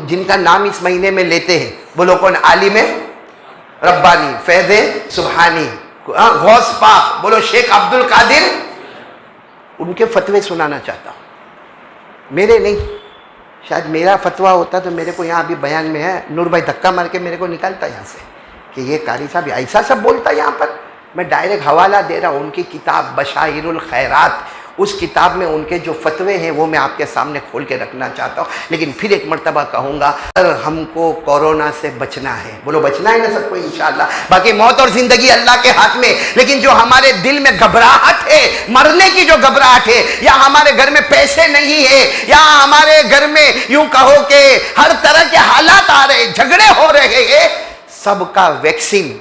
جن کا نام اس مہینے میں لیتے ہیں، بولو کون؟ عالم ربانی، فیض سبحانی، غوث پاک، بولو شیخ عبد القادر، ان کے فتوے سنانا چاہتا ہوں، میرے نہیں۔ شاید میرا فتویٰ ہوتا تو میرے کو یہاں ابھی بیان میں ہے، نور بھائی دھکا مار کے میرے کو نکالتا یہاں سے کہ یہ قاری صاحب ایسا سب بولتا ہے یہاں پر۔ میں ڈائریکٹ حوالہ دے رہا ہوں ان کی کتاب بشائر الخیرات، اس کتاب میں ان کے جو فتوے ہیں وہ میں آپ کے سامنے کھول کے رکھنا چاہتا ہوں۔ لیکن پھر ایک مرتبہ کہوں گا، اگر ہم کو کورونا سے بچنا ہے، بولو بچنا ہے نا سب کو انشاءاللہ، باقی موت اور زندگی اللہ کے ہاتھ میں، لیکن جو ہمارے دل میں گھبراہٹ ہے، مرنے کی جو گھبراہٹ ہے، یا ہمارے گھر میں پیسے نہیں ہے، یا ہمارے گھر میں یوں کہو کہ ہر طرح کے حالات آ رہے، جھگڑے ہو رہے ہیں، سب کا ویکسین،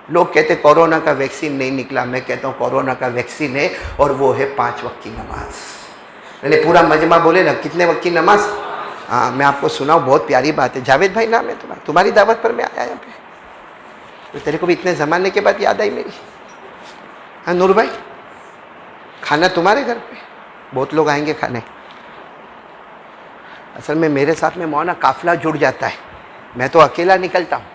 لوگ کہتے کورونا کا ویکسین نہیں نکلا، میں کہتا ہوں کورونا کا ویکسین ہے، اور وہ ہے 5 وقت کی نماز۔ میں نے پورا مجمع بولے نا کتنے وقت کی نماز؟ ہاں میں آپ کو سناؤں، بہت پیاری بات ہے۔ جاوید بھائی نام ہے تمہاری دعوت پر میں آیا یہاں پہ، تو تیرے کو بھی اتنے زمانے کے بعد یاد آئی میری۔ ہاں نور بھائی، کھانا تمہارے گھر پہ، بہت لوگ آئیں گے کھانے۔ اصل میں میرے ساتھ میں مولانا قافلہ جڑ جاتا ہے، میں تو اکیلا نکلتا ہوں،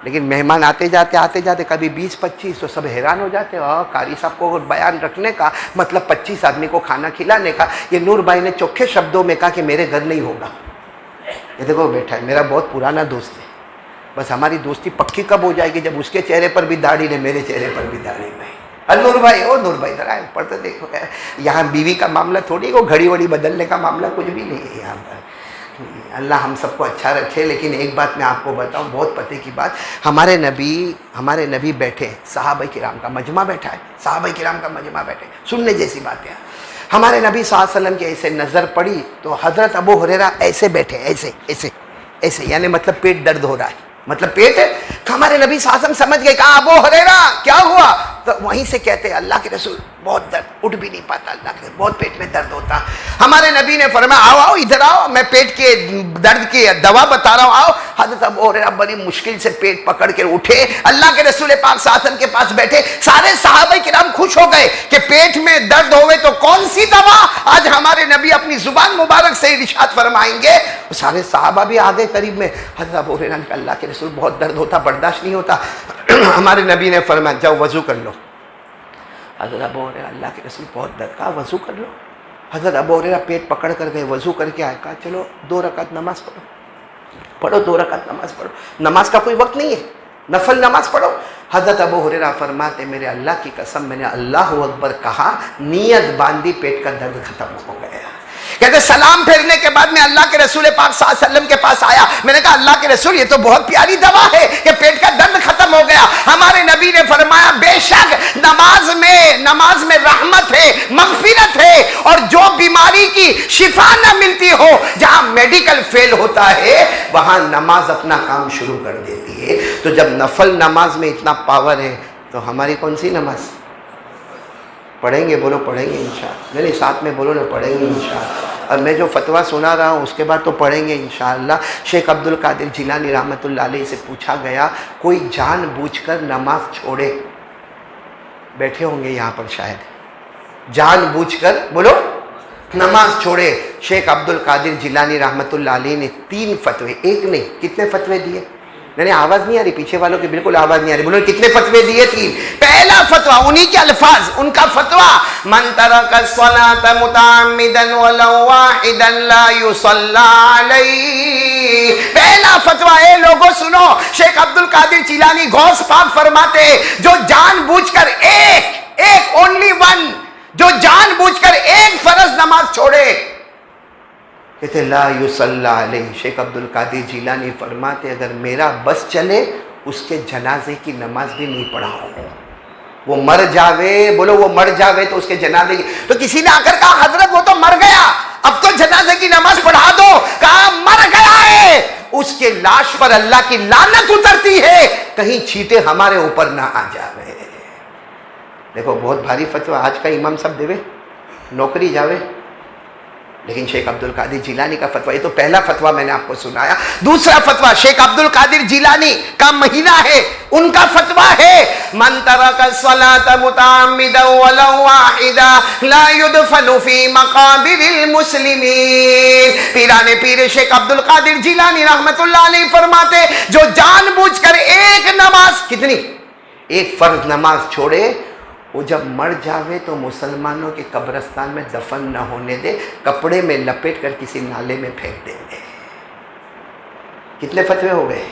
لیکن مہمان آتے جاتے کبھی 20-25 تو سب حیران ہو جاتے ہیں، قاری صاحب کو بیان رکھنے کا مطلب 25 آدمی کو کھانا کھلانے کا۔ یہ نور بھائی نے چوکھے شبدوں میں کہا کہ میرے گھر نہیں ہوگا۔ یہ دیکھو بیٹھا ہے، میرا بہت پرانا دوست ہے، بس ہماری دوستی پکی کب ہو جائے گی؟ جب اس کے چہرے پر بھی داڑھی نے، میرے چہرے پر بھی داڑھی نہیں۔ نور بھائی، او نور بھائی ذرا اوپر تو دیکھو، یہاں بیوی کا معاملہ تھوڑی، وہ گھڑی وڑی بدلنے کا معاملہ کچھ بھی نہیں ہے یہاں پر۔ اللہ ہم سب کو اچھا رکھے۔ لیکن ایک بات میں آپ کو بتاؤں، بہت پتے کی بات، ہمارے نبی بیٹھے، صحابہ کرام کا مجمع بیٹھا ہے، صحابہ کرام کا مجمع بیٹھے، سننے جیسی بات ہے۔ ہمارے نبی صلی اللہ علیہ وسلم کی ایسے نظر پڑی تو حضرت ابو ہریرہ ایسے بیٹھے، ایسے یعنی مطلب پیٹ درد ہو رہا ہے، مطلب پیٹ ہے۔ ہمارے نبی صلی اللہ علیہ وسلم سمجھ گئے، کہا ابو ہریرہ کیا ہوا؟ تو وہیں سے کہتے ہیں اللہ کے رسول بہت درد، اٹھ بھی نہیں پاتا، اللہ کے بہت پیٹ میں درد ہوتا۔ ہمارے نبی نے فرمایا آؤ ادھر آؤ، میں پیٹ کے درد کی دوا بتا رہا ہوں، آؤ۔ حضرت ابو ہریرہ بڑی مشکل سے پیٹ پکڑ کے اٹھے، اللہ کے رسول پاک صلی اللہ علیہ وسلم کے پاس بیٹھے۔ سارے صحابہ کرام خوش ہو گئے کہ پیٹ میں درد ہوئے تو کون سی دوا آج ہمارے نبی اپنی زبان مبارک سے ارشاد فرمائیں گے۔ سارے صحابہ بھی آگے قریب میں، حضرت ابو ہریرہ نے کہا اللہ کے رسول بہت درد ہوتا، برداشت نہیں ہوتا۔ ہمارے نبی نے فرمایا جاؤ وضو کر لو۔ حضرت ابو ہریرہ اللہ کے رسول بہت درد، کہا وضو کر لو۔ حضرت ابو ہریرہ پیٹ پکڑ کر گئے، وضو کر کے آئے، کہا چلو 2 رکعت نماز پڑھو 2 رکعت نماز پڑھو، نماز کا کوئی وقت نہیں ہے، نفل نماز پڑھو۔ حضرت ابو ہریرہ فرماتے میرے اللہ کی قسم میں نے اللہ اکبر کہا، نیت باندھی، پیٹ کا درد ختم ہو گیا۔ کہتے سلام پھیرنے کے بعد میں اللہ کے رسول پاک صلی اللہ علیہ وسلم کے پاس آیا، میں نے کہا اللہ کے رسول یہ تو بہت پیاری دوا ہے کہ پیٹ کا درد ختم ہو گیا۔ ہمارے نبی نے فرمایا بے شک نماز میں رحمت ہے، مغفرت ہے، اور جو بیماری کی شفا نہ ملتی ہو، جہاں میڈیکل فیل ہوتا ہے وہاں نماز اپنا کام شروع کر دیتی ہے۔ تو جب نفل نماز میں اتنا پاور ہے تو ہماری کون سی نماز پڑھیں گے؟ بولو پڑھیں گے انشاءاللہ، نہیں ساتھ میں بولو نا پڑھیں گے انشاءاللہ۔ اور میں جو فتویٰ سنا رہا ہوں اس کے بعد تو پڑھیں گے انشاءاللہ۔ شیخ عبد القادر جیلانی رحمۃ اللہ علیہ سے پوچھا گیا کوئی جان بوجھ کر نماز چھوڑے، بیٹھے ہوں گے یہاں پر شاید، جان بوجھ کر بولو نماز چھوڑے۔ شیخ عبد القادر جیلانی رحمۃ اللہ علیہ نے 3 فتوے، ایک نہیں کتنے فتوے دیے؟ نہیں آواز نہیں آ رہی پیچھے والوں کی، بالکل آواز نہیں آ رہی، بولو کتنے فتوے دیے؟ 3۔ پہلا فتویٰ انہی کے الفاظ، ان کا فتویٰ من ترک الصلاۃ متعمدا ولو واحدا لا یصلی علیہ۔ پہلا فتویٰ، اے لوگوں سنو، شیخ عبد القادر جیلانی غوث پاک فرماتے جو جان بوجھ کر ایک اونلی ون، جو جان بوجھ کر ایک فرض نماز چھوڑے، کہتے لا یصلی علیہ۔ شیخ عبد القادر جیلانی فرماتے اگر میرا بس چلے اس کے جنازے کی نماز بھی نہیں پڑھاؤں، وہ مر جاوے، بولو وہ مر جاوے تو اس کے جنازے کی۔ تو کسی نے آ کر کہا حضرت وہ تو مر گیا، اب تو جنازے کی نماز پڑھا دو۔ کہا مر گیا ہے، اس کے لاش پر اللہ کی لعنت اترتی ہے، کہیں چھینٹے ہمارے اوپر نہ آ جاوے۔ دیکھو بہت بھاری فتویٰ آج کا امام صاحب دیوے، نوکری جاوے، لیکن شیخ عبد القادر جیلانی کا فتویٰ، یہ تو پہلا فتویٰ میں نے آپ کو سنایا۔ دوسرا فتویٰ شیخ عبد القادر جیلانی کا مہینہ ہے، ان کا فتویٰ ہے من ترک الصلاة متعمدا ولو واحدا لا يدفن في مقابر المسلمین۔ پیران پیر شیخ عبد القادر جیلانی رحمت اللہ علیہ فرماتے جو جان بوجھ کر ایک نماز، کتنی؟ ایک فرض نماز چھوڑے، وہ جب مر جاوے تو مسلمانوں کے قبرستان میں دفن نہ ہونے دے، کپڑے میں لپیٹ کر کسی نالے میں پھینک دیں گے۔ کتنے فتوے ہو گئے؟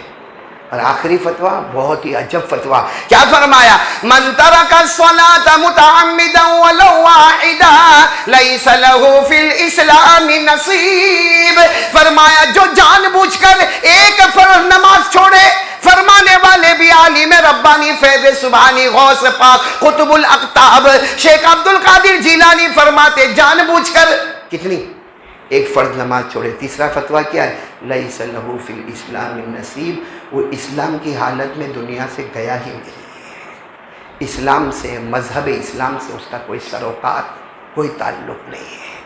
اور آخری فتویٰ بہت ہی عجب فتویٰ، کیا فرمایا؟ من ترک الصلاة متعمدا ولو واحدا لیس له فی الاسلام نصیب۔ فرمایا جو جان بوجھ کر ایک فرض نماز چھوڑے، فرمانے والے بھی عالم ربانی فیض سبحانی غوث پاک قطب الاقطاب شیخ عبد القادر جیلانی فرماتے جان بوجھ کر کتنی؟ ایک فرض نماز چھوڑے۔ تیسرا فتویٰ کیا ہے؟ لیس لہ فی الاسلام نصیب، وہ اسلام کی حالت میں دنیا سے گیا ہی نہیں ہے، اسلام سے، مذہب اسلام سے اس کا کوئی سروکار، کوئی تعلق نہیں ہے۔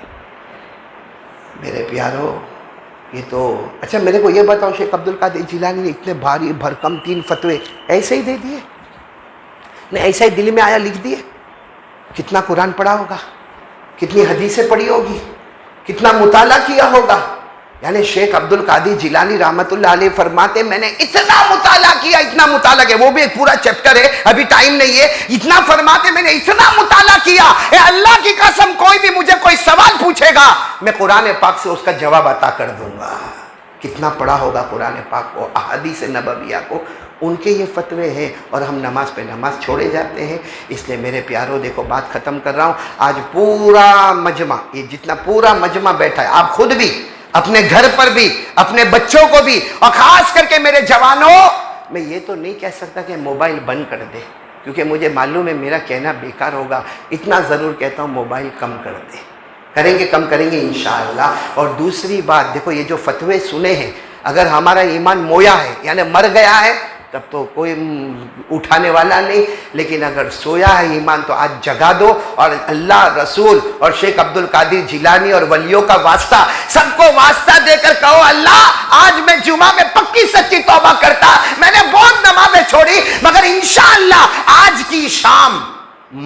میرے پیارو، یہ تو اچھا میرے کو یہ بتاؤ، شیخ عبد القادر جیلانی نے اتنے بھاری بھرکم 3 فتوے ایسے ہی دے دیے؟ نہیں، ایسا ہی دل میں آیا لکھ دیے؟ کتنا قرآن پڑھا ہوگا، کتنی حدیثیں پڑھی ہوگی، کتنا مطالعہ کیا ہوگا؟ یعنی شیخ عبد القادر جیلانی رحمت اللہ علیہ فرماتے میں نے اتنا مطالعہ کیا، اتنا مطالعہ کیا، وہ بھی ایک پورا چیپٹر ہے، ابھی ٹائم نہیں ہے، اتنا فرماتے میں نے اتنا مطالعہ کیا، اے اللہ کی قسم کوئی بھی مجھے کوئی سوال پوچھے گا میں قرآن پاک سے اس کا جواب عطا کر دوں گا۔ کتنا پڑھا ہوگا قرآن پاک کو، احادیث نبویہ کو، ان کے یہ فتوے ہیں اور ہم نماز پہ نماز چھوڑے جاتے ہیں۔ اس لیے میرے پیاروں دیکھو بات ختم کر رہا ہوں، آج پورا مجمع، یہ جتنا پورا مجمع بیٹھا ہے، آپ خود بھی اپنے گھر پر بھی، اپنے بچوں کو بھی، اور خاص کر کے میرے جوانوں، میں یہ تو نہیں کہہ سکتا کہ موبائل بند کر دے، کیونکہ مجھے معلوم ہے میرا کہنا بیکار ہوگا، اتنا ضرور کہتا ہوں موبائل کم کر دے، کم کریں گے انشاءاللہ۔ اور دوسری بات دیکھو، یہ جو فتوے سنے ہیں، اگر ہمارا ایمان مویا ہے یعنی مر گیا ہے تب تو کوئی اٹھانے والا نہیں، لیکن اگر سویا ہے ایمان تو آج جگا دو، اور اللہ، رسول اور شیخ عبد القادر جیلانی اور ولیوں کا واسطہ، سب کو واسطہ دے کر کہو اللہ آج میں جمعہ میں پکی سچی توبہ کرتا، میں نے بہت نمازیں چھوڑی، مگر انشاءاللہ آج کی شام،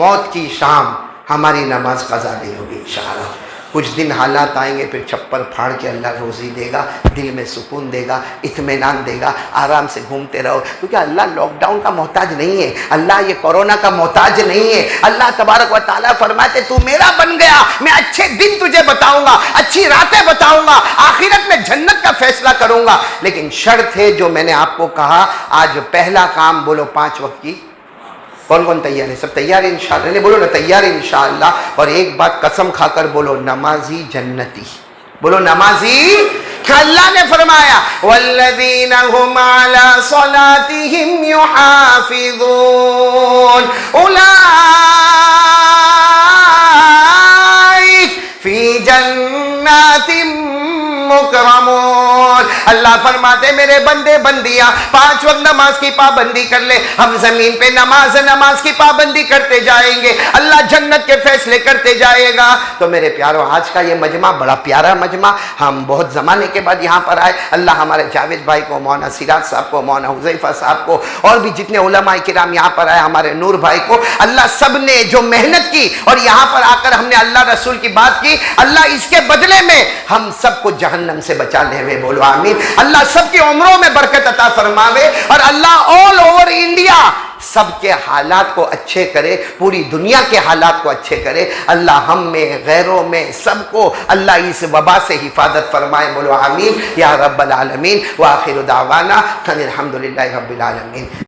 موت کی شام، ہماری نماز قضا نہیں ہوگی انشاءاللہ۔ کچھ دن حالات آئیں گے، پھر چھپر پھاڑ کے اللہ روزی دے گا، دل میں سکون دے گا، اطمینان دے گا، آرام سے گھومتے رہو، کیونکہ اللہ لاک ڈاؤن کا محتاج نہیں ہے، اللہ یہ کورونا کا محتاج نہیں ہے۔ اللہ تبارک و تعالیٰ فرماتے تو میرا بن گیا، میں اچھے دن تجھے بتاؤں گا، اچھی راتیں بتاؤں گا، آخرت میں جنت کا فیصلہ کروں گا، لیکن شرط ہے جو میں نے آپ کو کہا۔ آج پہلا کام بولو 5 وقت کی، کون کون تیار ہے؟ سب تیار ہے انشاءاللہ؟ نہیں بولو نا تیار ہے انشاءاللہ۔ اور ایک بات قسم کھا کر بولو، نمازی جنتی، بولو نمازی۔ اللہ نے فرمایا والذین هم علی صلاتهم یحافظون اولئک فی جنات مکرمون۔ اللہ فرماتے میرے بندے بندیاں 5 وقت نماز کی پابندی کر لے، ہم زمین پہ نماز کی پابندی کرتے جائیں گے، اللہ جنت کے فیصلے کرتے جائے گا۔ تو میرے پیاروں آج کا یہ مجمع بڑا پیارا مجمع، ہم بہت زمانے کے بعد یہاں پر آئے۔ اللہ ہمارے جاوید بھائی کو، مولانا سراج صاحب کو، مولانا حذیفہ صاحب کو، اور بھی جتنے علماء کرام یہاں پر آئے، ہمارے نور بھائی کو، اللہ سب نے جو محنت کی اور یہاں پر آ کر ہم نے اللہ رسول کی بات کی، اللہ اس کے بدلے میں ہم سب کو جہنم سے بچا لے ہوئے، بولو آمین۔ اللہ سب کی عمروں میں برکت عطا فرماوے، اور اللہ آل اوور انڈیا سب کے حالات کو اچھے کرے، پوری دنیا کے حالات کو اچھے کرے۔ اللہ ہم میں، غیروں میں، سب کو اللہ اس وبا سے حفاظت فرمائے، بولو آمین یا رب العالمین۔ وآخر دعوانا الحمدللہ رب العالمین۔